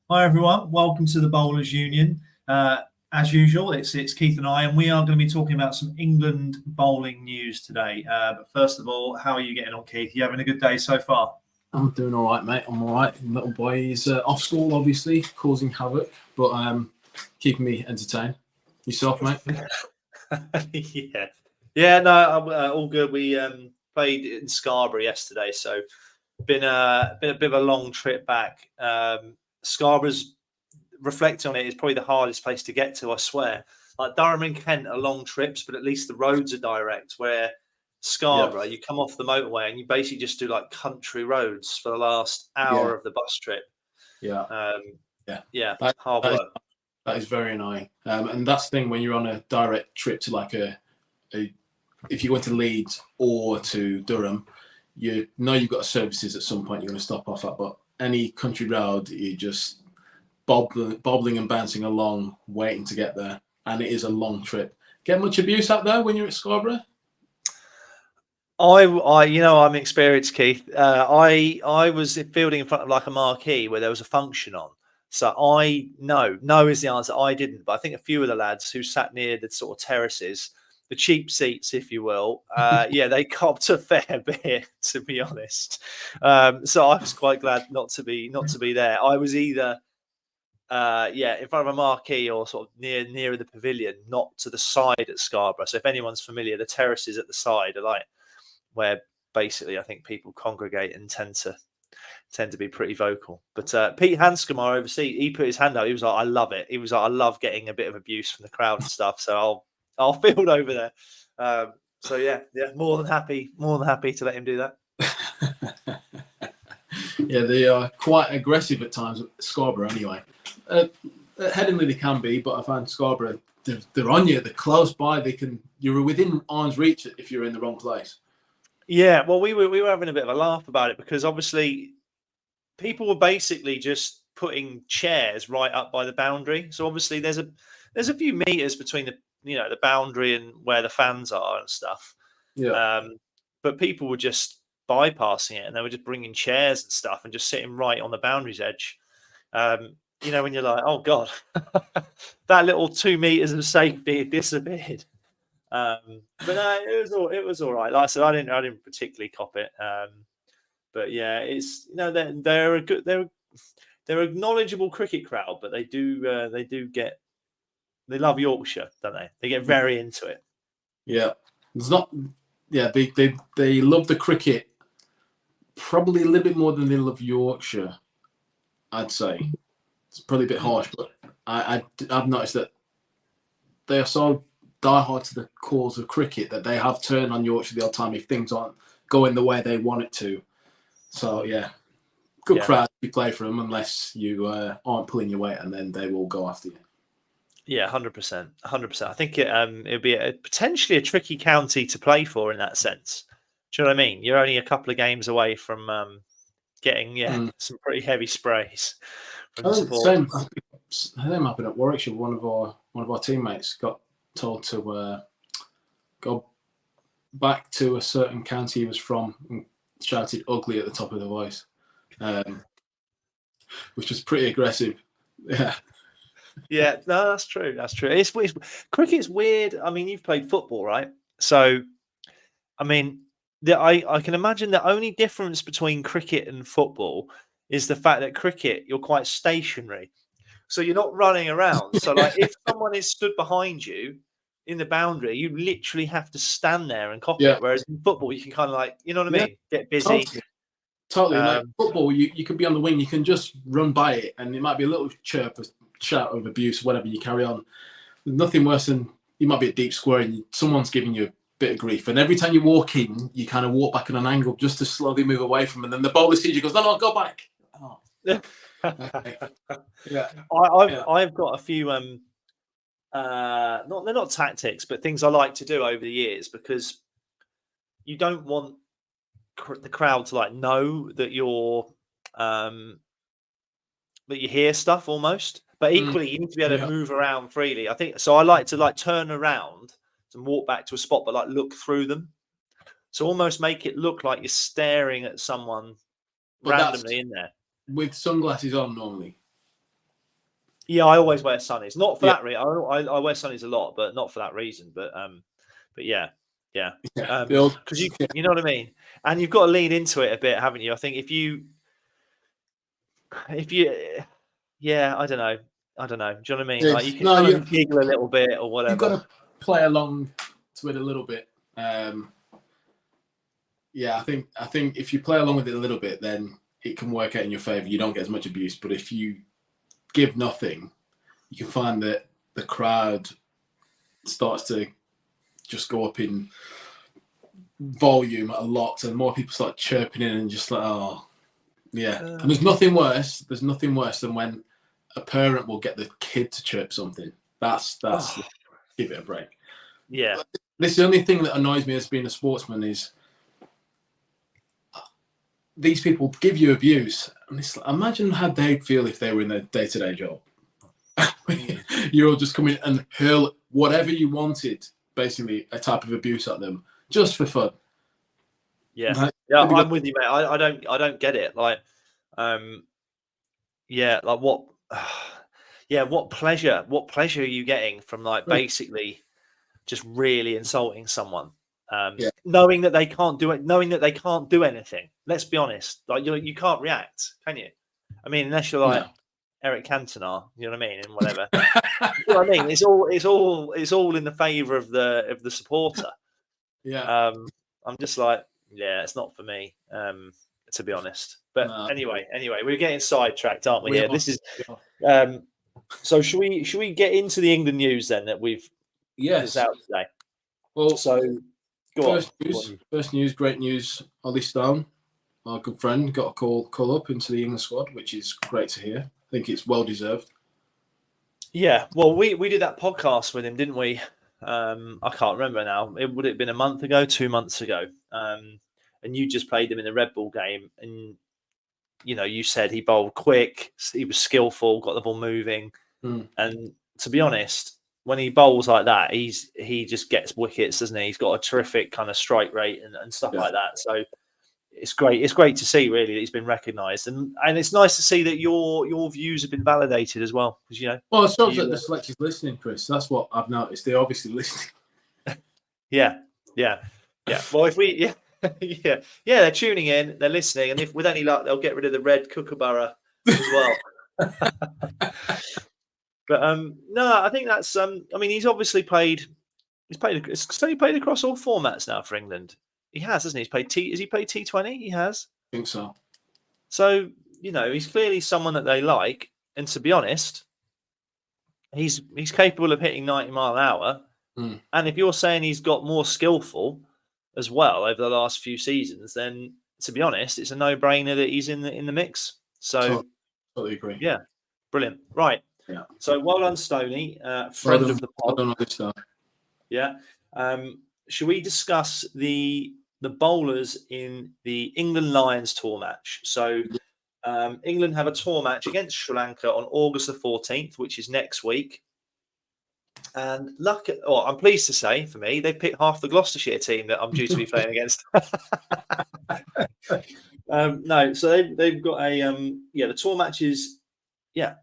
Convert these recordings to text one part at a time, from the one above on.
Hi everyone, welcome to the Bowlers Union. As usual, it's Keith and I, and we are going to be talking about some England bowling news today. But first of all, how are you getting on, Keith? You having a good day so far? I'm doing all right, mate. I'm all right. Little boy is off school, obviously, causing havoc, but keeping me entertained. Yourself, mate? No, all good. We played in Scarborough yesterday, so been a bit of a long trip back. Scarborough's, reflecting on it, is probably the hardest place to get to, I swear. Like Durham and Kent are long trips, but at least the roads are direct. Where Scarborough, you come off the motorway and you basically just do like country roads for the last hour of the bus trip. Hard work. That is very annoying. And that's the thing when you're on a direct trip to like if you went to Leeds or to Durham, you know you've got services at some point you're going to stop off at, but any country road, you just bobbling and bouncing along, waiting to get there, and it is a long trip. Get much abuse out there when you're at Scarborough? I'm experienced, Keith. I was fielding in front of like a marquee where there was a function on. So no is the answer. I didn't, but I think a few of the lads who sat near the sort of terraces, the cheap seats, if you will, they copped a fair bit, to be honest. So I was quite glad not to be there. I was either in front of a marquee or sort of nearer the pavilion, not to the side at Scarborough. So if anyone's familiar, the terraces at the side are like where basically I think people congregate and tend to be pretty vocal. But Pete Hanscom, our overseas, he put his hand out. He was like, "I love it." He was like, "I love getting a bit of abuse from the crowd and stuff." So I'll field over there. More than happy to let him do that. Yeah, they are quite aggressive at times at Scarborough anyway. At Headingley they can be, but I find Scarborough, they're on you, they're close by, you're within arm's reach if you're in the wrong place. Yeah, well, we were having a bit of a laugh about it because obviously people were basically just putting chairs right up by the boundary. So obviously there's a few meters between the boundary and where the fans are and stuff. Yeah. But people were just bypassing it and they were just bringing chairs and stuff and just sitting right on the boundary's edge. When you're like, oh God, that little 2 meters of safety disappeared. But no, it was all right. Like I said, I didn't particularly cop it. But yeah, it's they're a good they're a knowledgeable cricket crowd, but they love Yorkshire, don't they? They get very into it. Yeah, they love the cricket probably a little bit more than they love Yorkshire. I'd say it's probably a bit harsh, but I've noticed that they are so diehard to the cause of cricket that they have turned on Yorkshire the odd time if things aren't going the way they want it to. So yeah, good crowd if you play for them, unless you aren't pulling your weight, and then they will go after you. Yeah, 100%. I think it'd be potentially a tricky county to play for in that sense. Do you know what I mean? You're only a couple of games away from getting some pretty heavy sprays from the support. Same happened at Warwickshire. One of our teammates got told to go back to a certain county he was from and shouted "ugly" at the top of the voice, which was pretty aggressive. Yeah. Yeah, no, that's true. That's true. Cricket's weird. I mean, you've played football, right? So, I mean, I can imagine the only difference between cricket and football is the fact that cricket, you're quite stationary. So you're not running around. So like if someone is stood behind you in the boundary, you literally have to stand there and copy it. Whereas in football, you can kind of like, you know what I mean? Get busy. Totally. Like football, you can be on the wing, you can just run by it, and it might be a little chirp, a shout of abuse, whatever, you carry on. There's nothing worse than you might be a deep square and someone's giving you a bit of grief, and every time you walk in, you kind of walk back at an angle just to slowly move away from it, and then the bowler sees you, goes, no, go back. Oh. Yeah. I've got a few they're not tactics, but things I like to do over the years, because you don't want the crowd to like know that you're that you hear stuff almost, but equally you need to be able to move around freely. I think so. I like to like turn around and walk back to a spot, but like look through them, so almost make it look like you're staring at someone randomly in there with sunglasses on normally. Yeah, I always wear sunnies. Not for Yeah. that reason. I wear sunnies a lot, but not for that reason. But yeah. Yeah, the old, Because you know what I mean. And you've got to lean into it a bit, haven't you? I think if you, yeah, I don't know. Do you know what I mean? Like you can kind of giggle a little bit or whatever. You've got to play along to it a little bit. Yeah, I think if you play along with it a little bit, then it can work out in your favour. You don't get as much abuse. But if you give nothing, you can find that the crowd starts to just go up in volume a lot, and more people start chirping in and just like, oh, yeah. And there's nothing worse than when a parent will get the kid to chirp something. That's give it a break. Yeah. This is the only thing that annoys me as being a sportsman is these people give you abuse. And it's like, imagine how they'd feel if they were in their day-to-day job. You're all just coming and hurl whatever you wanted, basically a type of abuse at them, just for fun. Yeah, I'm with you, mate. I don't get it. Like, yeah, like what? Yeah, what pleasure are you getting from like basically just really insulting someone, knowing that they can't do it, knowing that they can't do anything. Let's be honest. Like you can't react, can you? I mean, unless you're like Eric Cantona, you know what I mean, and whatever. You know what I mean? It's all in the favour of the supporter. Yeah. I'm just like, yeah, it's not for me, to be honest. But anyway, we're getting sidetracked, aren't we? Here, this is. So should we get into the England news then that we've out today? Well, so go first news, great news. Ollie Stone, our good friend, got a call up into the England squad, which is great to hear. I think it's well deserved. Yeah, well, we did that podcast with him, didn't we? I can't remember now. Would it have been a month ago, 2 months ago? And you just played him in the Red Bull game, and you said he bowled quick, he was skillful, got the ball moving, and to be honest, when he bowls like that, he just gets wickets, doesn't he? He's got a terrific kind of strike rate and stuff like that. So it's great. It's great to see, really, that he's been recognised, and it's nice to see that your views have been validated as well. Because well, it shows that the selectors listening, Chris. That's what I've noticed. They're obviously listening. Yeah. Well, if we they're tuning in, they're listening, and if with any luck, they'll get rid of the red kookaburra as well. But no, I think that's I mean, he's obviously played across all formats now for England. He has, hasn't he? He's played has he played T20? He has. I think so. So, he's clearly someone that they like, and to be honest, he's capable of hitting 90 mile an hour. And if you're saying he's got more skillful as well over the last few seasons, then to be honest, it's a no-brainer that he's in the mix. So totally agree. Yeah, brilliant. Right. Yeah. So well done, Stoney, friend of the pod. Well done, yeah. Should we discuss the bowlers in the England Lions tour match? So England have a tour match against Sri Lanka on August the 14th, which is next week. And I'm pleased to say, for me, they've picked half the Gloucestershire team that I'm due to be playing against. No, so they've got the tour match is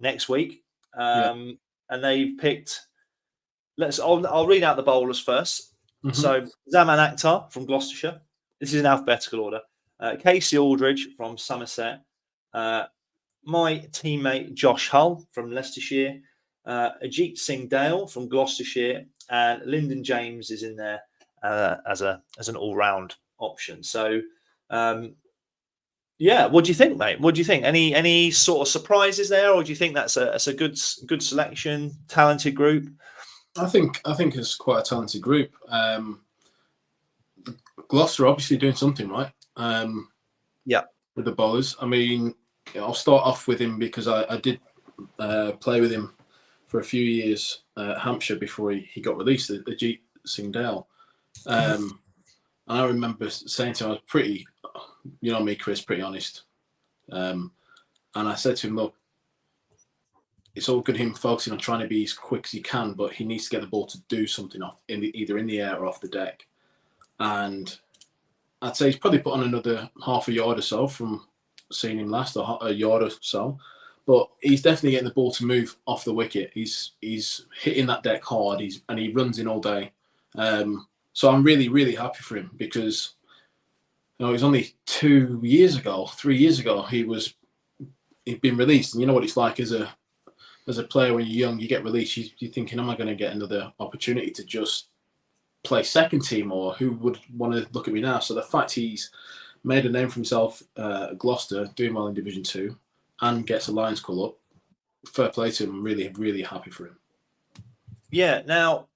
next week, and they've picked. I'll read out the bowlers first. Mm-hmm. So Zaman Akhtar from Gloucestershire. This is in alphabetical order. Casey Aldridge from Somerset. My teammate Josh Hull from Leicestershire. Ajit Singh Dale from Gloucestershire, and Lyndon James is in there as an all-round option. So, what do you think, mate? What do you think? Any sort of surprises there, or do you think that's a good selection, talented group? I think it's quite a talented group. Gloucester obviously doing something right. With the bowlers. I mean, I'll start off with him because I did play with him for a few years at Hampshire before he got released, Ajit Singh Dale. And I remember saying to him, I was pretty, me, Chris, pretty honest. And I said to him, look, it's all good him focusing on trying to be as quick as he can, but he needs to get the ball to do something either in the air or off the deck. And I'd say he's probably put on another half a yard or so from seeing him last, or a yard or so. but he's definitely getting the ball to move off the wicket. He's hitting that deck hard. And he runs in all day. So I'm really, really happy for him because it was only 3 years ago he'd been released, and you know what it's like as a player when you're young, you get released. You're thinking, am I going to get another opportunity to just play second team, or who would want to look at me now? So the fact he's made a name for himself at Gloucester, doing well in Division 2, and gets a Lions call up, fair play to him. I'm really, really happy for him. Yeah. Now,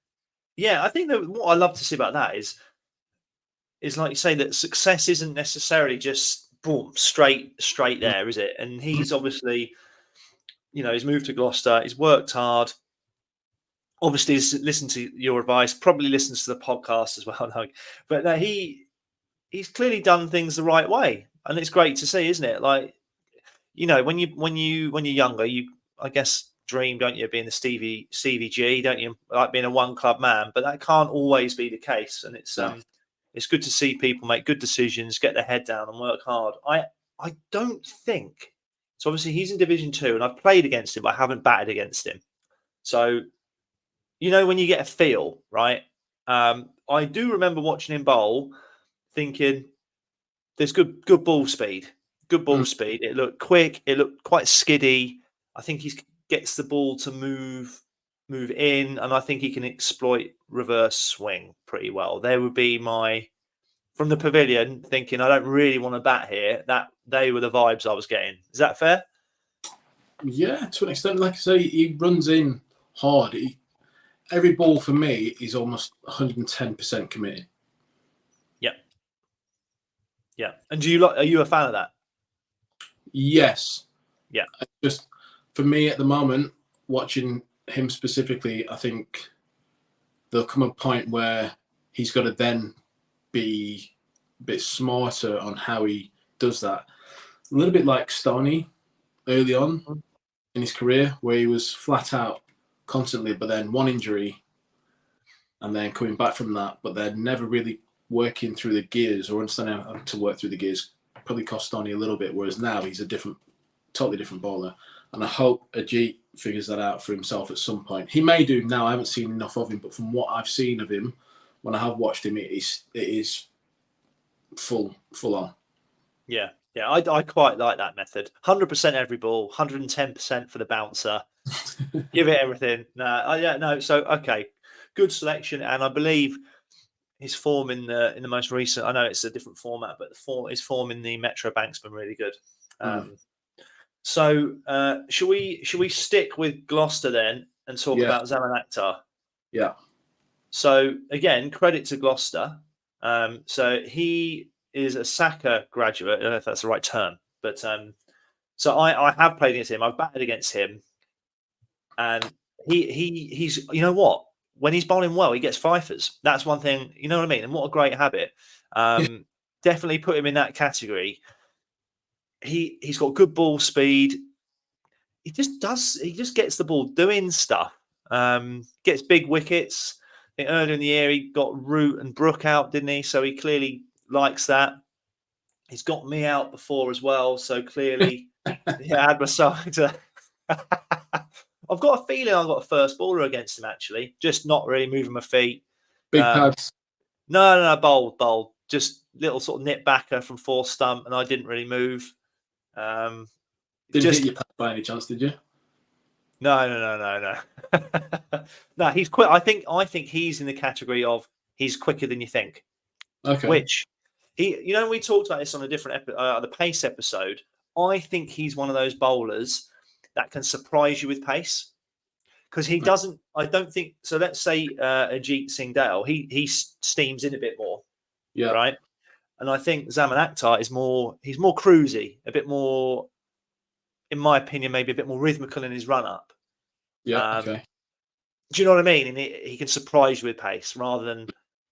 I think that what I love to see about that is like you say, that success isn't necessarily just boom straight there, is it? And he's obviously, he's moved to Gloucester. He's worked hard. Obviously, he's listened to your advice. Probably listens to the podcast as well. But no, he's clearly done things the right way, and it's great to see, isn't it? Like, when you're younger, you, I guess, dream, don't you, being the Stevie G, don't you, like being a one club man? But that can't always be the case, and it's good to see people make good decisions, get their head down, and work hard. I don't think so. Obviously, he's in Division 2, and I've played against him, but I haven't batted against him. So, when you get a feel, right? I do remember watching him bowl, thinking there's good ball speed. Good ball speed. It looked quick. It looked quite skiddy. I think he gets the ball to move in, and I think he can exploit reverse swing pretty well. There would be from the pavilion, thinking I don't really want to bat here. That they were the vibes I was getting. Is that fair? Yeah, to an extent. Like I say, he runs in hard. Every ball for me is almost 110% committed. Yeah. And are you a fan of that? Yes. Yeah. Just for me at the moment, watching him specifically, I think there'll come a point where he's got to then be a bit smarter on how he does that. A little bit like Stoney early on in his career, where he was flat out constantly, but then one injury and then coming back from that, but then never really working through the gears or understanding how to work through the gears. Probably cost Stoney a little bit, whereas now he's a totally different bowler. And I hope Ajit figures that out for himself at some point. He may do now. I haven't seen enough of him, but from what I've seen of him, when I have watched him, it is full on. Yeah. Yeah, I quite like that method. 100% every ball, 110% for the bouncer. Give it everything. So okay, good selection, and I believe his form in the most recent. I know it's a different format, but his form in the Metro Bank's been really good. So should we stick with Gloucester then and talk about Zaman Akhtar? Yeah. So again, credit to Gloucester. So he is a Saka graduate. I don't know if that's the right term, but so I have played against him. I've batted against him, and he's what? When he's bowling well, he gets fifers. That's one thing, you know what I mean? And what a great habit. Definitely put him in that category. He's got good ball speed. He just gets the ball doing stuff. Gets big wickets. I think earlier in the year he got Root and Brook out, didn't he? So he clearly likes that. He's got me out before as well. So clearly, I had myself to. I've got a feeling I've got a first baller against him, actually. Just not really moving my feet. Big pads. No, bold. Just little sort of nip backer from fourth stump, and I didn't really move. Didn't hit your pad by any chance, did you? No. No, he's quick. I think he's in the category of he's quicker than you think. Okay. Which we talked about this on a different the pace episode. I think he's one of those bowlers that can surprise you with pace, because he doesn't. I don't think so. Let's say Ajit Singh Dale, he steams in a bit more, right? And I think Zaman Akhtar is more. He's more cruisy, a bit more, in my opinion, maybe a bit more rhythmical in his run up. Yeah. Okay. Do you know what I mean? And he can surprise you with pace rather than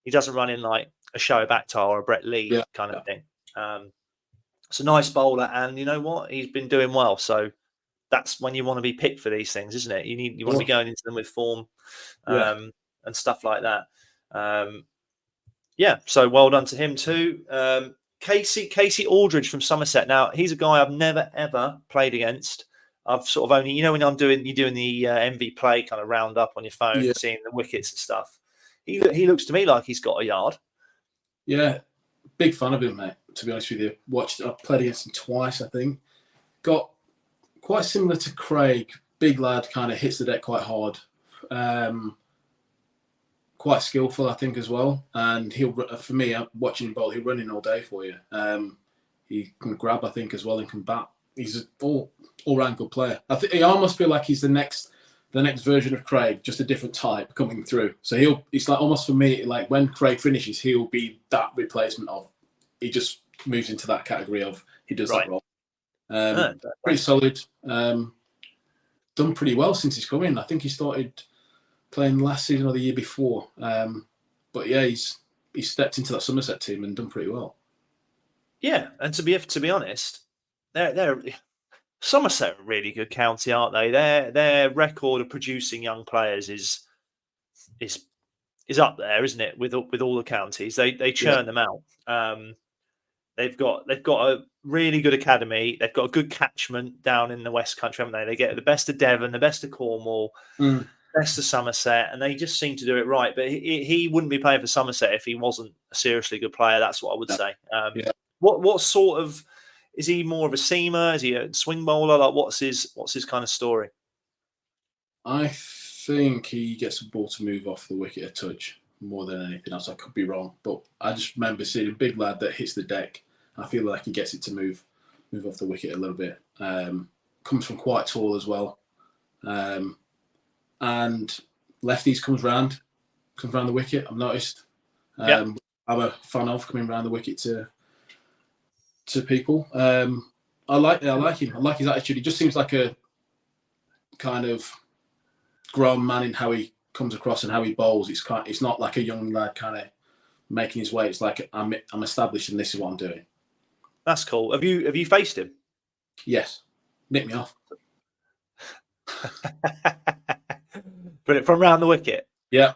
he doesn't run in like a Shoaib Akhtar or a Brett Lee kind of thing. It's a nice bowler, and you know what? He's been doing well. So that's when you want to be picked for these things, isn't it? You want to be going into them with form and stuff like that. So well done to him too. Casey Aldridge from Somerset. Now, he's a guy I've never, ever played against. I've sort of only, when you're doing the MV play kind of roundup on your phone, Yeah. seeing the wickets and stuff. He looks to me like he's got a yard. Yeah, big fan of him, mate. To be honest with you, I've played against him twice, I think. Got quite similar to Craig, big lad, kind of hits the deck quite hard. Quite skillful, I think, as well. And for me, watching him bowl, he'll run in all day for you. He can grab, I think, as well, and can bat. He's an all-round good player. I think I almost feel like he's the next version of Craig, just a different type coming through. So it's like almost for me, like when Craig finishes, he'll be that replacement of. He just moves into that category of he does that role. Pretty solid. Done pretty well since he's come in. I think he started playing last season or the year before. But yeah, he's stepped into that Somerset team and done pretty well. Yeah, and to be honest, they're Somerset are a really good county, aren't they? Their record of producing young players is up there, isn't it? With all the counties, they churn them out. They've got a really good academy. They've got a good catchment down in the West Country, haven't they? They get the best of Devon, the best of Cornwall, best of Somerset, and they just seem to do it right. But he wouldn't be playing for Somerset if he wasn't a seriously good player. That's what I would say. What sort of, is he more of a seamer? Is he a swing bowler? Like what's his kind of story? I think he gets the ball to move off the wicket a touch more than anything else. I could be wrong, but I just remember seeing a big lad that hits the deck. I feel like he gets it to move off the wicket a little bit. Comes from quite tall as well. And lefties comes round the wicket, I've noticed. I'm a fan of coming round the wicket to people. I like him. I like his attitude. He just seems like a kind of grown man in how he comes across and how he bowls. It's not like a young lad kind of making his way. It's like I'm established and this is what I'm doing. That's cool. Have you faced him? Yes. Nick me off. Brilliant. From round the wicket? Yeah.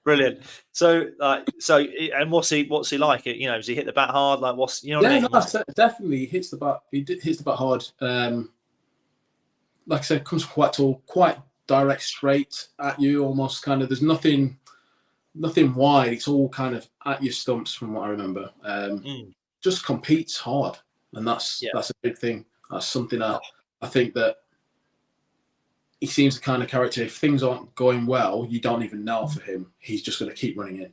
Brilliant. So and what's he like? Does he hit the bat hard? Like what I mean? Definitely he hits the bat. He hits the bat hard. Like I said, comes from quite tall, quite direct, straight at you, almost kind of. There's nothing wide. It's all kind of at your stumps, from what I remember. Just competes hard, and that's a big thing. That's something I think that he seems the kind of character. If things aren't going well, you don't even know for him. He's just going to keep running in.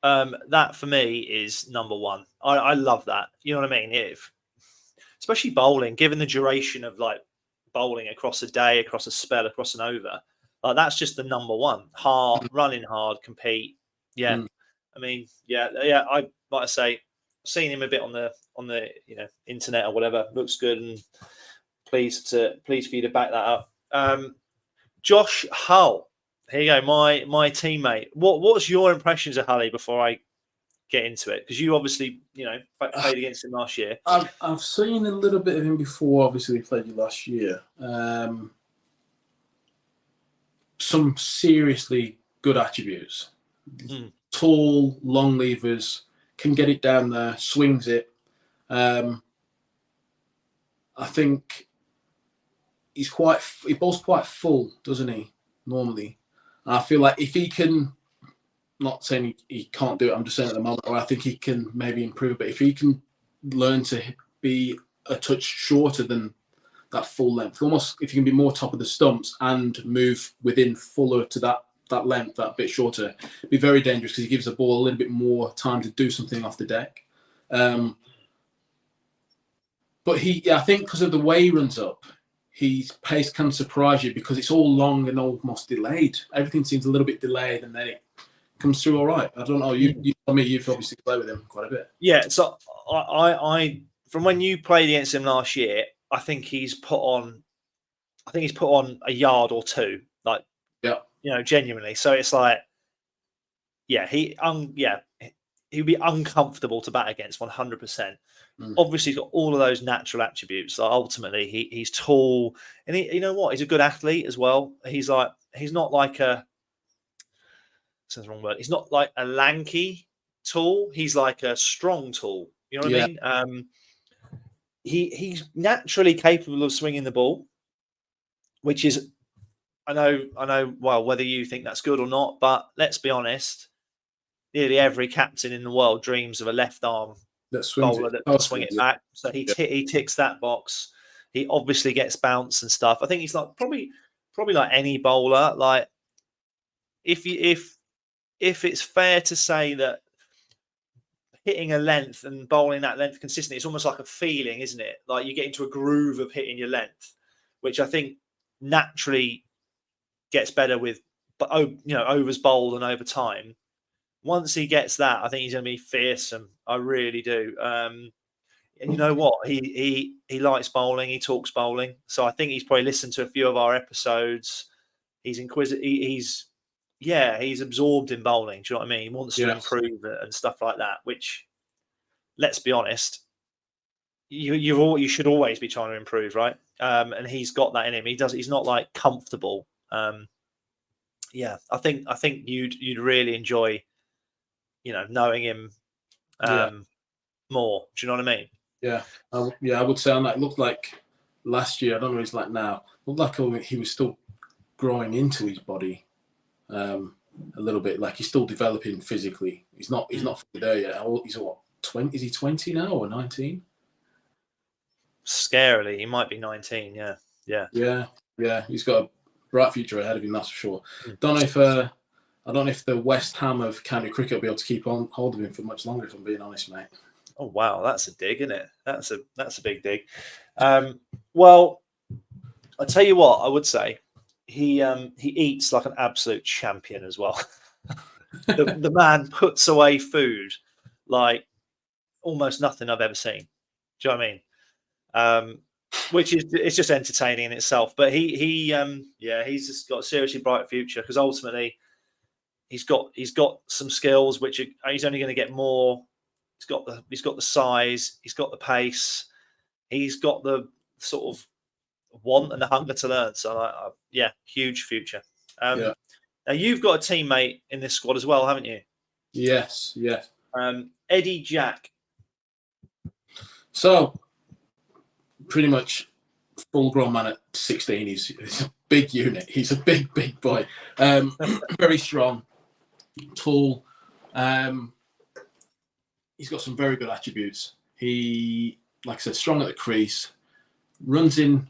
That for me is number one. I love that. You know what I mean? Especially bowling, given the duration of like bowling across a day, across a spell, across an over, that's just the number one. Hard, running hard, compete. Yeah. I mean, I like I say, seen him a bit on the internet or whatever. Looks good, and pleased for you to back that up. Josh Hull, here you go, my teammate. What's your impressions of Hully before I get into it? Because you obviously played against him last year. I've seen a little bit of him before. Obviously, we played you last year. Some seriously good attributes. Tall, long levers, can get it down there, swings it. I think he bowls quite full, doesn't he? Normally, and I feel like if he can, not saying he can't do it, I'm just saying at the moment, or I think he can maybe improve. But if he can learn to be a touch shorter than that full length, almost if you can be more top of the stumps and move within fuller to that length, that bit shorter, it'd be very dangerous because he gives the ball a little bit more time to do something off the deck. But I think because of the way he runs up, his pace can surprise you because it's all long and almost delayed. Everything seems a little bit delayed, and then it comes through all right. I don't know. You tell me. You've obviously played with him quite a bit. Yeah. So I from when you played against him last year, I think he's put on a yard or two. Like, genuinely. So it's like, he'd be uncomfortable to bat against 100%. Obviously, he's got all of those natural attributes. Like ultimately, he's tall, and you know what? He's a good athlete as well. He's not like a. Sounds the wrong word. He's not like a lanky tall. He's like a strong tall. You know what I mean? he's naturally capable of swinging the ball, which is, I know. Well, whether you think that's good or not, but let's be honest. Nearly every captain in the world dreams of a left arm That swings bowler it. that can swing it back. So he Yeah. he ticks that box. He obviously gets bounce and stuff. I think he's like probably like any bowler. Like if it's fair to say that hitting a length and bowling that length consistently, it's almost like a feeling, isn't it? Like you get into a groove of hitting your length, which I think naturally gets better with, but overs bowled and over time. Once he gets that, I think he's going to be fearsome. I really do. And you know what? He likes bowling. He talks bowling. So I think he's probably listened to a few of our episodes. He's inquisitive. He's absorbed in bowling. Do you know what I mean? He wants to improve it and stuff like that. Which, let's be honest, you should always be trying to improve, right? And he's got that in him. He's not like comfortable. I think you'd really enjoy, knowing him more. Do you know what I mean? Yeah, I would say on that. It looked like last year. I don't know what he's like now. Looked like he was still growing into his body a little bit. Like he's still developing physically. He's not fully there yet. He's what, 20? Is he 20 now or 19? Scarily, he might be 19. Yeah. He's got a bright future ahead of him. That's for sure. I don't know if the West Ham of county cricket will be able to keep on hold of him for much longer. If I'm being honest, mate. Oh wow, that's a dig, isn't it? That's a big dig. Well, I tell you what, I would say he eats like an absolute champion as well. the man puts away food like almost nothing I've ever seen. Do you know what I mean? Which is, it's just entertaining in itself. But he's just got a seriously bright future because ultimately he's got some skills which he's only going to get more. He's got the size, he's got the pace, he's got the sort of want and the hunger to learn. So huge future. Now you've got a teammate in this squad as well, haven't you? Yes. Eddie Jack. So pretty much full-grown man at 16. He's a big unit. He's a big boy. Very strong, tall. He's got some very good attributes. He, like I said, strong at the crease, runs in.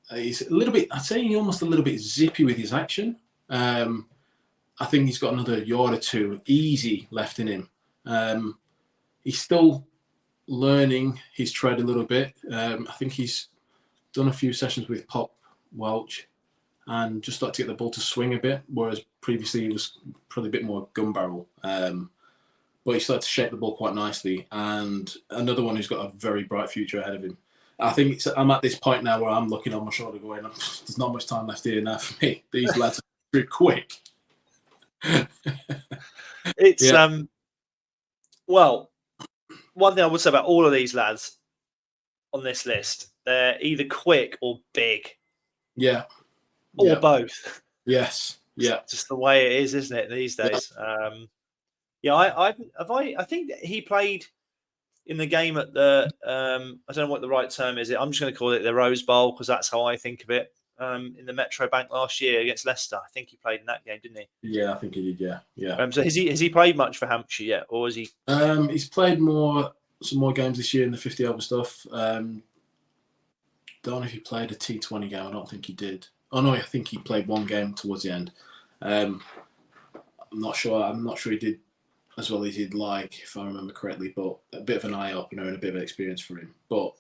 He's a little bit, I'd say he's almost a little bit zippy with his action. I think he's got another yard or two easy left in him. He's still learning his tread a little bit. I think he's done a few sessions with Pop Welch and just started to get the ball to swing a bit, whereas previously he was probably a bit more gun barrel. But he started to shape the ball quite nicely. And another one who's got a very bright future ahead of him. I think I'm at this point now where I'm looking on my shoulder going, there's not much time left here now for me. These lads are pretty quick. It's well, one thing I would say about all of these lads on this list, they're either quick or big. Yeah. Or both. Yes. Yeah. Just the way it is, isn't it, these days? I think he played in the game at the I don't know what the right term is. I'm just going to call it the Rose Bowl because that's how I think of it. In the Metro Bank last year against Leicester, I think he played in that game, didn't he? Yeah, I think he did. Yeah. So has he played much for Hampshire yet, or is he? He's played some more games this year in the 50 over stuff. Don't know if he played a T20 game. I don't think he did. Oh no, I think he played one game towards the end. I'm not sure he did as well as he'd like, if I remember correctly, but a bit of an eye opener and a bit of experience for him. But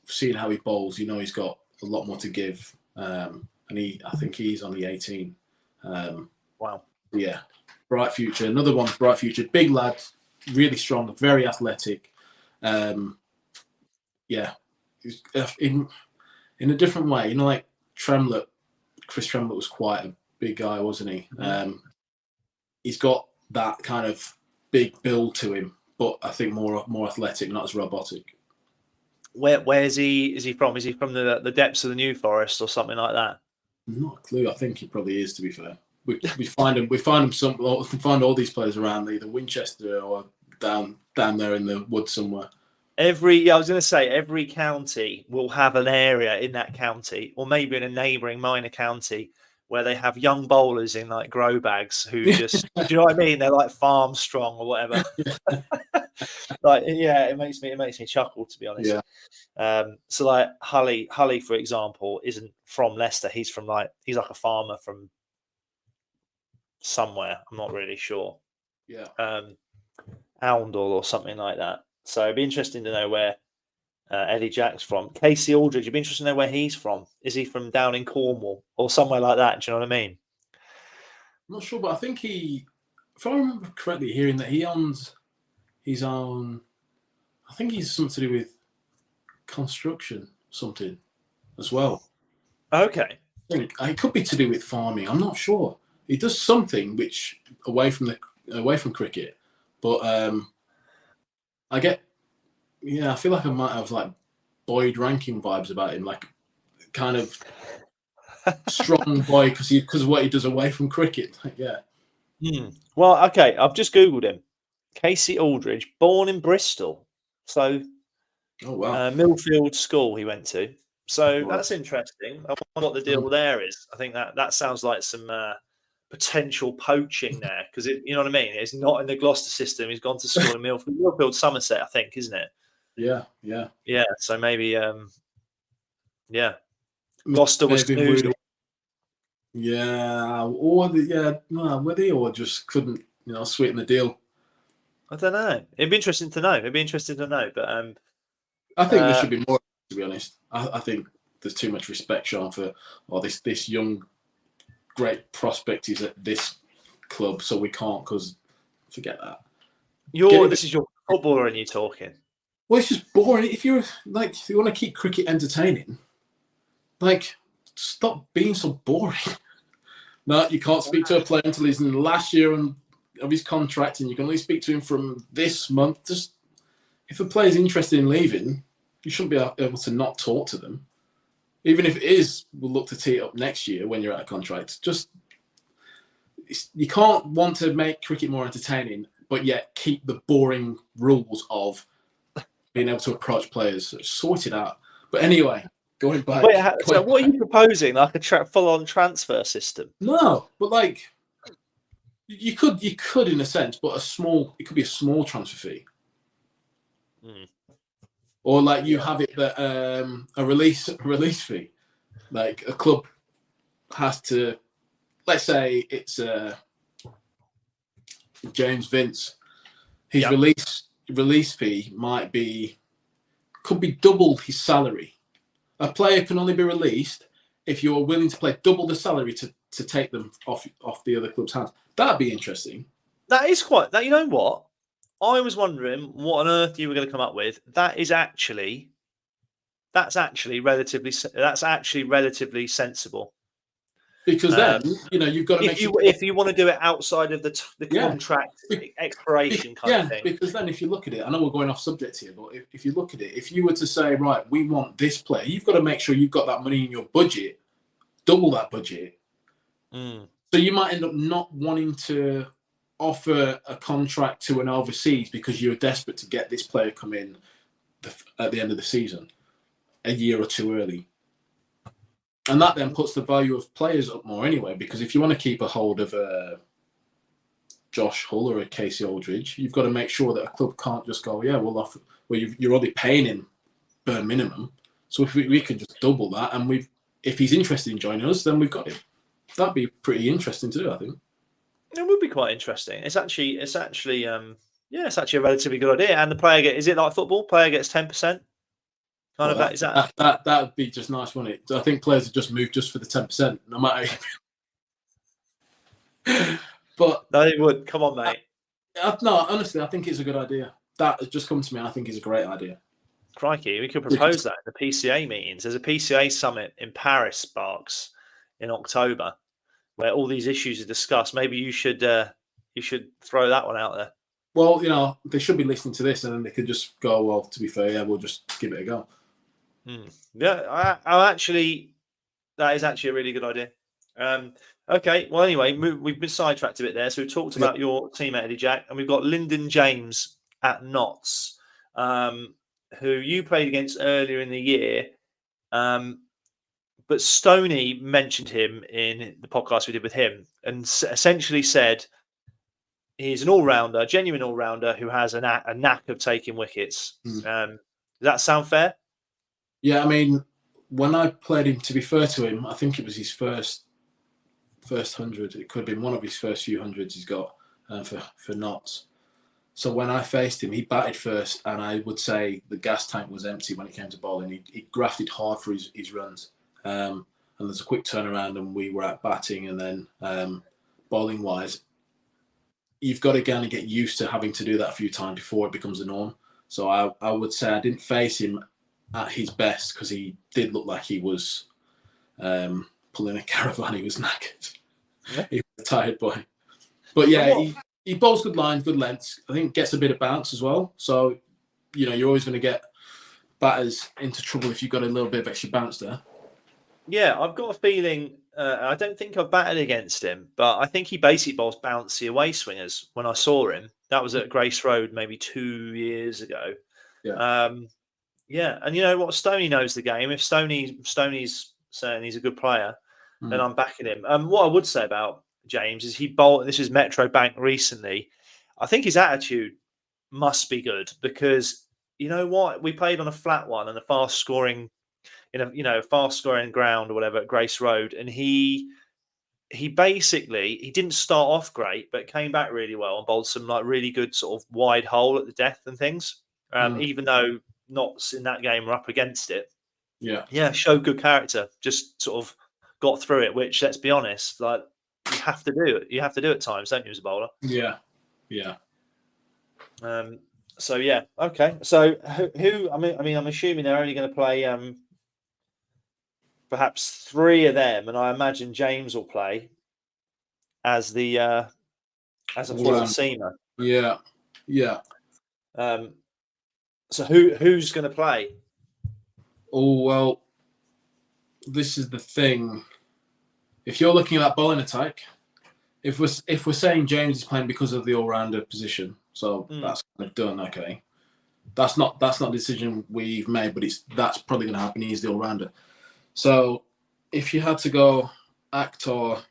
seeing how he bowls, he's got a lot more to give. And I think he's only 18. Wow. Yeah. Bright future. Another one, bright future. Big lad, really strong, very athletic. Yeah. In a different way, like Tremlett, Chris Tremlett was quite a big guy, wasn't he? Mm-hmm. He's got that kind of big build to him, but I think more athletic, not as robotic. Where is he from? Is he from the depths of the New Forest or something like that? Not a clue. I think he probably is, to be fair. We find all these players around either Winchester or down there in the woods somewhere. I was going to say every county will have an area in that county, or maybe in a neighbouring minor county, where they have young bowlers in like grow bags who just, do you know what I mean? They're like farm strong or whatever. Like, yeah, it makes me chuckle, to be honest. Yeah. So like Hully, for example, isn't from Leicester. He's like a farmer from somewhere. I'm not really sure. Yeah. Oundle or something like that. So it'd be interesting to know where Eddie Jack's from. Casey Aldridge, it'd be interesting to know where he's from. Is he from down in Cornwall or somewhere like that? Do you know what I mean? I'm not sure, but I think if I remember correctly, hearing that he owns his own, I think he's something to do with construction, something as well. Okay. I think it could be to do with farming. I'm not sure. He does something which away from cricket, but I feel like I might have like Boyd Rankin vibes about him, like kind of strong boy because of what he does away from cricket. Yeah. Well, okay, I've just Googled him. Casey Aldridge, born in Bristol. So, oh wow, Millfield School he went to. So wow. That's interesting. I wonder what the deal there is. I think that sounds like some potential poaching there, because you know what I mean. It's not in the Gloucester system. He's gone to school in Millfield, Somerset, I think, isn't it? Yeah. So maybe, Gloucester was snoozing. Yeah, or were they, or just couldn't, sweeten the deal? I don't know. It'd be interesting to know. But I think there should be more. To be honest, I think there's too much respect shown for this young, great prospect is at this club, so we can't, because forget that. This is your footballer, and you're talking. Well, it's just boring. If you want to keep cricket entertaining, stop being so boring. No, you can't speak to a player until he's in the last year of his contract, and you can only speak to him from this month. Just if a player's interested in leaving, you shouldn't be able to not talk to them. Even if it is, we'll look to tee it up next year when you're out of contract. You can't want to make cricket more entertaining, but yet keep the boring rules of being able to approach players. Sort it out. But anyway, going back. So what are you proposing? Like a full-on transfer system? No, but you could in a sense, but it could be a small transfer fee. Or you have it that a release fee. Like a club has to, let's say it's James Vince. His release fee could be double his salary. A player can only be released if you're willing to pay double the salary to take them off the other club's hands. That'd be interesting. That is quite. You know what? I was wondering what on earth you were going to come up with. That's actually relatively sensible. Because then you've got to if you want to do it outside of the contract expiration kind of thing. Because then if you look at it, I know we're going off subject here, but if you look at it, if you were to say, right, we want this player, you've got to make sure you've got that money in your budget, double that budget. So you might end up not wanting to offer a contract to an overseas because you're desperate to get this player come in at the end of the season, a year or two early. And that then puts the value of players up more anyway, because if you want to keep a hold of Josh Hull or a Casey Aldridge, you've got to make sure that a club can't just go, we'll offer. Well, you're already paying him bare minimum, so if we could just double that, and if he's interested in joining us, then we've got him. That'd be pretty interesting to do, I think. It would be quite interesting. It's actually a relatively good idea. And the player is it like football? Player gets 10%. That would be just nice, wouldn't it? I think players would just move just for the 10%, no matter. But no, they would. Come on, mate. No, honestly, I think it's a good idea. That has just come to me. I think it's a great idea. Crikey, we could propose that in the PCA meetings. There's a PCA summit in Paris, Barks, in October, where all these issues are discussed. Maybe you should throw that one out there. Well, they should be listening to this, and then they could just go, well, to be fair, we'll just give it a go. Yeah, that is actually a really good idea. Okay, well, anyway, we've been sidetracked a bit there. So we've talked about your team at Eddie Jack, and we've got Lyndon James at Notts. who you played against earlier in the year. But Stoney mentioned him in the podcast we did with him and essentially said he's an all-rounder, genuine all-rounder who has a knack of taking wickets. Does that sound fair? Yeah, I mean, when I played him, to be fair to him, I think it was his first 100. It could have been one of his first few hundreds he's got for knots. So when I faced him, he batted first, and I would say the gas tank was empty when it came to bowling. He grafted hard for his runs. And there's a quick turnaround, and we were at batting, and then bowling-wise, you've got to kind of get used to having to do that a few times before it becomes the norm. So I would say I didn't face him at his best because he did look like he was pulling a caravan. He was knackered. Yeah. He was a tired boy. But yeah, he bowls good lines, good lengths. I think gets a bit of bounce as well. So, you're always going to get batters into trouble if you've got a little bit of extra bounce there. Yeah, I've got a feeling. I don't think I've batted against him, but I think he basically bowls bouncy away swingers. When I saw him, that was at Grace Road maybe 2 years ago. Yeah. Yeah, and you know what? Stoney knows the game. If Stoney's saying he's a good player, then I'm backing him. What I would say about James is he bowled. This is Metro Bank recently. I think his attitude must be good because you know what? We played on a flat one and a fast scoring ground or whatever at Grace Road, and he basically he didn't start off great, but came back really well and bowled some like really good sort of wide hole at the death and things. Even though knots in that game were up against it. Yeah, showed good character. Just sort of got through it. Which, let's be honest, like you have to do it. You have to do it at times, don't you, as a bowler? Yeah. So yeah, okay. So who? I mean, I'm assuming they're only going to play perhaps 3 of them, and I imagine James will play as the as a forward seamer. Yeah. So who's going to play? Oh well, this is the thing. If you're looking at that bowling attack, if we're saying James is playing because of the all-rounder position, so that's kind of done. Okay, that's not the decision we've made, but that's probably going to happen. He's the all-rounder. So if you had to go Akhtar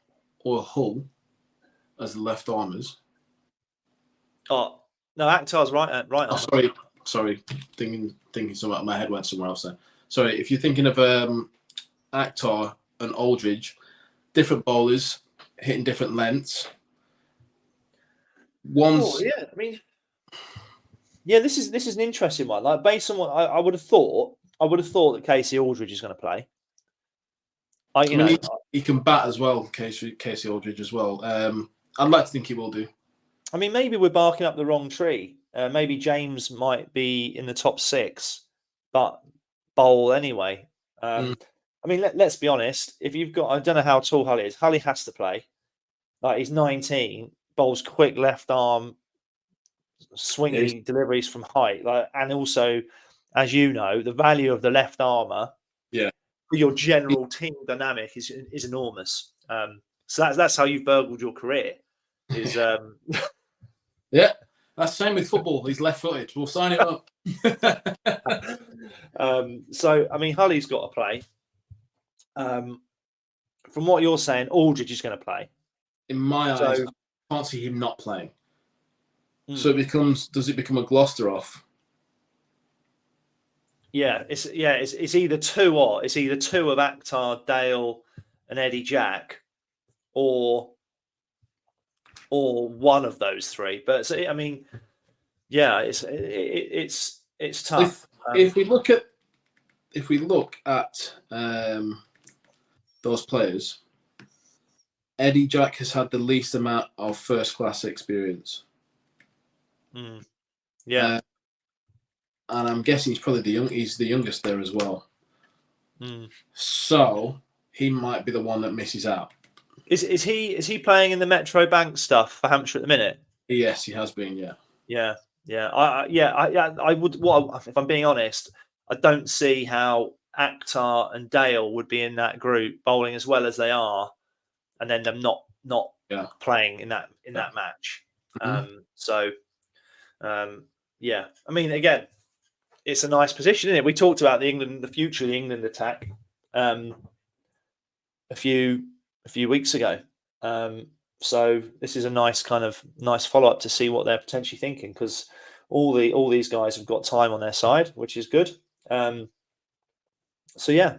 or Hull as the left armers. Oh no, Akhtar's right. Oh, sorry. Thinking something. My head went somewhere else then. Sorry, if you're thinking of Akhtar and Aldridge, different bowlers hitting different lengths. This is an interesting one. Like based on what I would have thought that Casey Aldridge is going to play. He can bat as well, Casey Aldridge as well. I'd like to think he will do. I mean, maybe we're barking up the wrong tree. Maybe James might be in the top 6, but bowl anyway. I mean, let's be honest. If you've got, I don't know how tall Hully is. Hully has to play. Like he's 19, bowls quick left arm, swinging deliveries from height. Like, and also, as you know, the value of the left armour. Yeah. For your general team dynamic is enormous. So that's how you've burgled your career. Is yeah, that's the same with football. He's left-footed. We'll sign it up. So I mean, Hully's got to play. From what you're saying, Aldridge is going to play. In my eyes, I can't see him not playing. So does it become a Gloucester off? Yeah, it's either two of Akhtar, Dale, and Eddie Jack, or one of those 3. But I mean, yeah, it's tough. If we look at those players, Eddie Jack has had the least amount of first-class experience. Yeah. And I'm guessing he's probably he's the youngest there as well. So he might be the one that misses out. Is he playing in the Metro Bank stuff for Hampshire at the minute? Yes, he has been. Yeah. I would. If I'm being honest, I don't see how Akhtar and Dale would be in that group bowling as well as they are, and then them not playing in that match. Yeah. I mean, again, it's a nice position, isn't it? We talked about the future of the England attack a few weeks ago. So this is a nice follow up to see what they're potentially thinking, because all these guys have got time on their side, which is good. So yeah,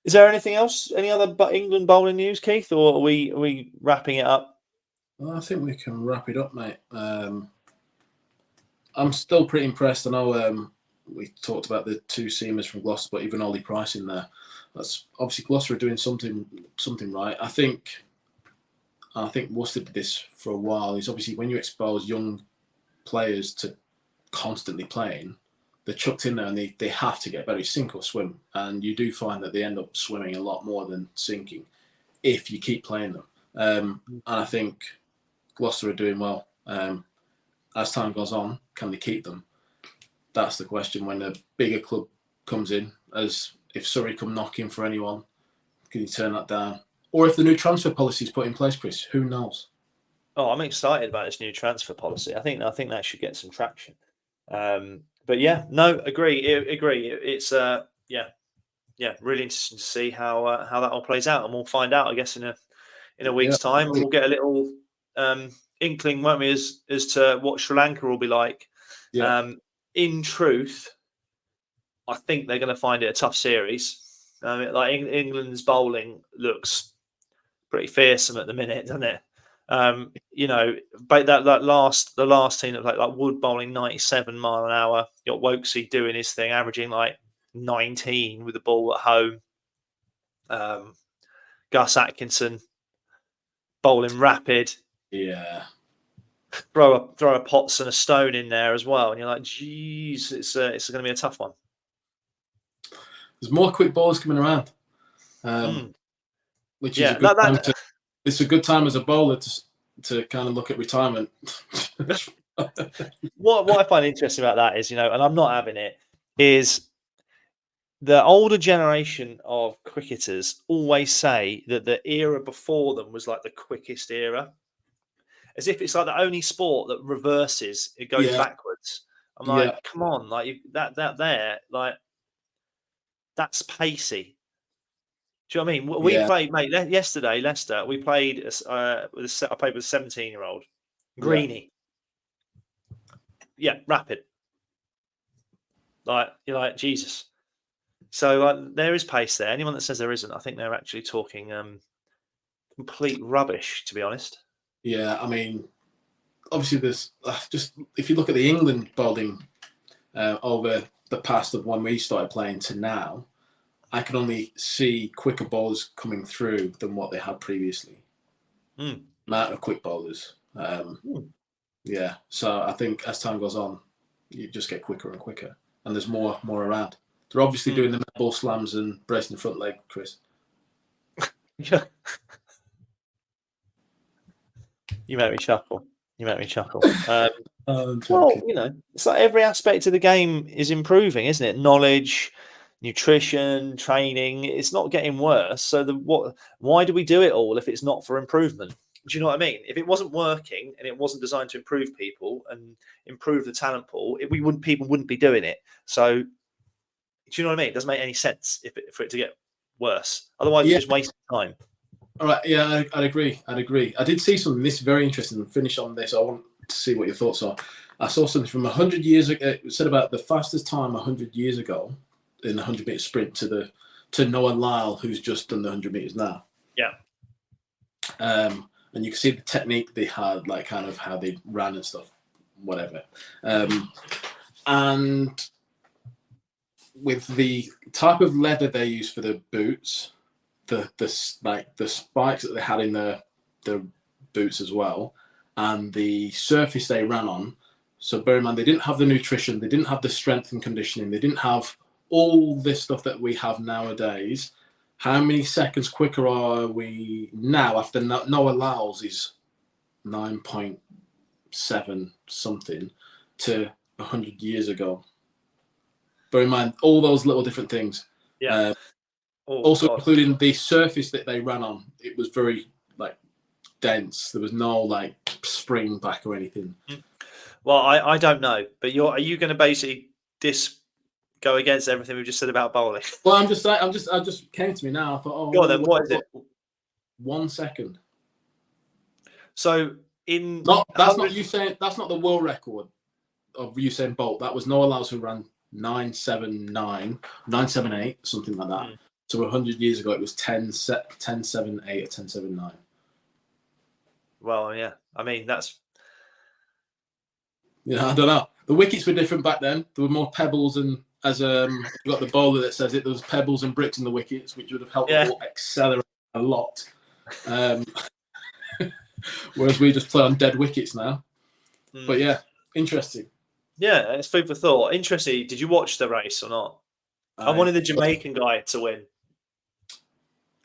is there anything else? Any other England bowling news, Keith, or are we wrapping it up? Well, I think we can wrap it up, mate. I'm still pretty impressed. I know we talked about the two seamers from Gloucester, but even Ollie Price in there. That's obviously Gloucester are doing something right. I think Worcester did this for a while. Is obviously when you expose young players to constantly playing, they're chucked in there and they have to get better, sink or swim. And you do find that they end up swimming a lot more than sinking if you keep playing them. And I think Gloucester are doing well. As time goes on, can they keep them? That's the question. When a bigger club comes in, as if Surrey come knocking for anyone, can you turn that down? Or if the new transfer policy is put in place, Chris, who knows? Oh, I'm excited about this new transfer policy. I think that should get some traction. But yeah, no, agree. It's really interesting to see how that all plays out, and we'll find out, I guess, in a week's time, and we'll get a little inkling, won't we, as to what Sri Lanka will be like. Yeah. In truth, I think they're going to find it a tough series. Like England's bowling looks pretty fearsome at the minute, doesn't it? But the last team that like Wood bowling 97 mile an hour. You got Wokesy doing his thing, averaging like 19 with the ball at home. Gus Atkinson bowling rapid. Yeah. Throw a Potts and a Stone in there as well, and you're like, geez, it's going to be a tough one. There's more quick bowlers coming around, which is a good time to. It's a good time as a bowler to kind of look at retirement. What I find interesting about that is, and I'm not having it, is the older generation of cricketers always say that the era before them was like the quickest era, as if it's like the only sport that reverses, it goes backwards. I'm like, come on, like that there, like that's pacey. Do you know what I mean? We played, mate, yesterday, Leicester. We played. I played with a 17-year-old, Greenie. Yeah, rapid. Like you're like Jesus. So there is pace there. Anyone that says there isn't, I think they're actually talking complete rubbish, to be honest. Yeah, I mean, obviously there's just if you look at the England bowling over the past of when we started playing to now, I can only see quicker bowlers coming through than what they had previously. Amount of quick bowlers. Yeah, so I think as time goes on, you just get quicker and quicker, and there's more around. They're obviously doing the net ball slams and bracing the front leg, Chris. Yeah. You make me chuckle. Well, it's like every aspect of the game is improving, isn't it? Knowledge, nutrition, training. It's not getting worse. So why do we do it all if it's not for improvement? Do you know what I mean? If it wasn't working and it wasn't designed to improve people and improve the talent pool, people wouldn't be doing it. So, do you know what I mean? It doesn't make any sense for it to get worse. Otherwise, you're just wasting time. All right. Yeah, I'd agree. I did see something. This is very interesting. Finish on this. I want to see what your thoughts are. I saw something from 100 years ago. It said about the fastest time 100 years ago in the 100-meter sprint to Noah Lyle, who's just done the 100 meters now. Yeah. And you can see the technique they had, like kind of how they ran and stuff, whatever. And with the type of leather they use for the boots, the spikes that they had in the boots as well, and the surface they ran on. So bear in mind, they didn't have the nutrition, they didn't have the strength and conditioning, they didn't have all this stuff that we have nowadays. How many seconds quicker are we now after Noah Lyle's is 9.7 something to 100 years ago? Bear in mind all those little different things. Yeah. Also including the surface that they ran on. It was very dense. There was no spring back or anything. Well, I don't know, but are you going to basically go against everything we've just said about bowling? Well, I just came to me now. I thought, oh, Go on then. What is it? 1 second. So in That's not the world record of Usain Bolt. That was Noah Lyles who ran 9:79, 9:78, something like that. So 100 years ago, it was 10:78 or 10:79. Well, yeah. I mean, that's. Yeah, I don't know. The wickets were different back then. There were more pebbles, and as you got the bowler that says it, there was pebbles and bricks in the wickets, which would have helped the ball accelerate a lot. Whereas we just play on dead wickets now. But yeah, interesting. Yeah, it's food for thought. Interesting. Did you watch the race or not? I wanted the Jamaican guy to win,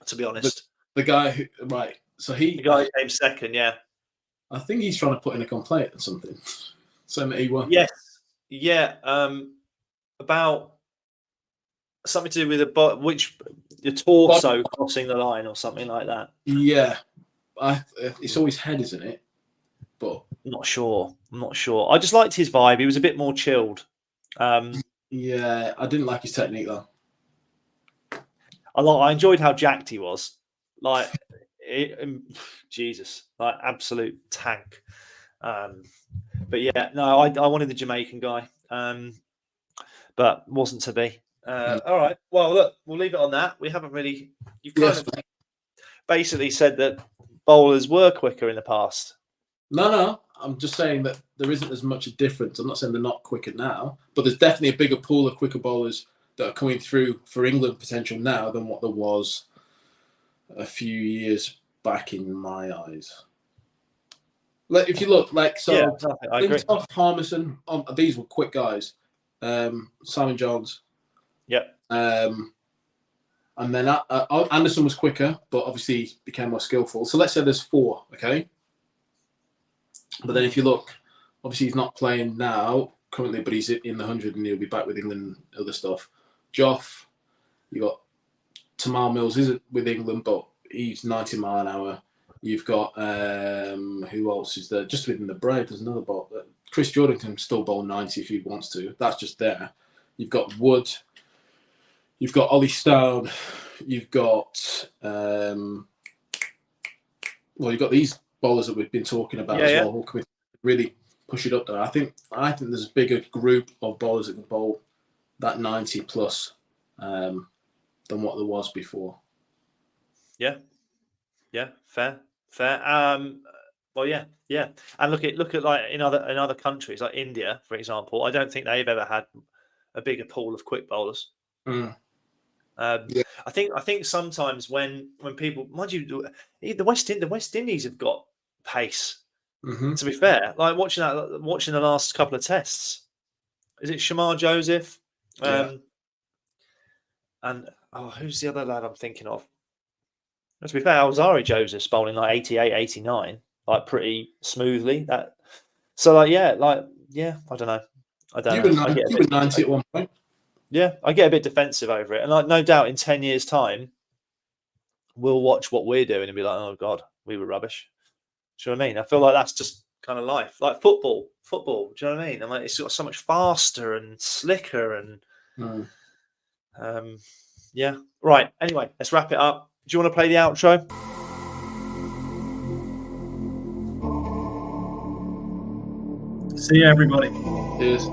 to be honest. The guy who, right. So the guy who came second, yeah. I think he's trying to put in a complaint or something. So he won. Yes. Yeah. About something to do with which your torso crossing the line or something like that. Yeah. It's always head, isn't it? But I'm not sure. I just liked his vibe. He was a bit more chilled. Yeah, I didn't like his technique though. I enjoyed how jacked he was. Like, Jesus, like absolute tank. But yeah, no, I wanted the Jamaican guy, but wasn't to be. All right. Well, look, we'll leave it on that. We haven't really. You've kind of basically said that bowlers were quicker in the past. No. I'm just saying that there isn't as much a difference. I'm not saying they're not quicker now, but there's definitely a bigger pool of quicker bowlers that are coming through for England potential now than what there was a few years back in my eyes. Like if you look, like so, I agree. Harmison, these were quick guys. Simon Jones. Yeah. And then Anderson was quicker, but obviously became more skillful. So let's say there's 4, okay? But then if you look, obviously he's not playing now currently, but he's in the 100 and he'll be back with England and other stuff. Joff, you got Tamal Mills isn't with England, but he's 90 mile an hour. You've got who else is there? Just within the break, there's another ball. Chris Jordan can still bowl 90 if he wants to. That's just there. You've got Wood. You've got Ollie Stone. You've got you've got these bowlers that we've been talking about as well. Who can really push it up there. I think there's a bigger group of bowlers that can bowl that 90 plus than what there was before. Yeah, fair. Well, yeah. And look at like in other countries like India, for example. I don't think they've ever had a bigger pool of quick bowlers. I think sometimes when people, mind you, the West Indies have got pace. To be fair, like watching the last couple of tests, is it Shamar Joseph? And who's the other lad I'm thinking of? To be fair, Alzari Joseph's bowling like 88, 89, like pretty smoothly. I don't know. You were 90 at one point. Yeah, I get a bit defensive over it, and like no doubt in 10 years' time, we'll watch what we're doing and be like, "Oh God, we were rubbish." Do you know what I mean? I feel like that's just kind of life, like football. Do you know what I mean? And like it's got so much faster and slicker, and Right. Anyway, let's wrap it up. Do you want to play the outro? See you, everybody. Cheers.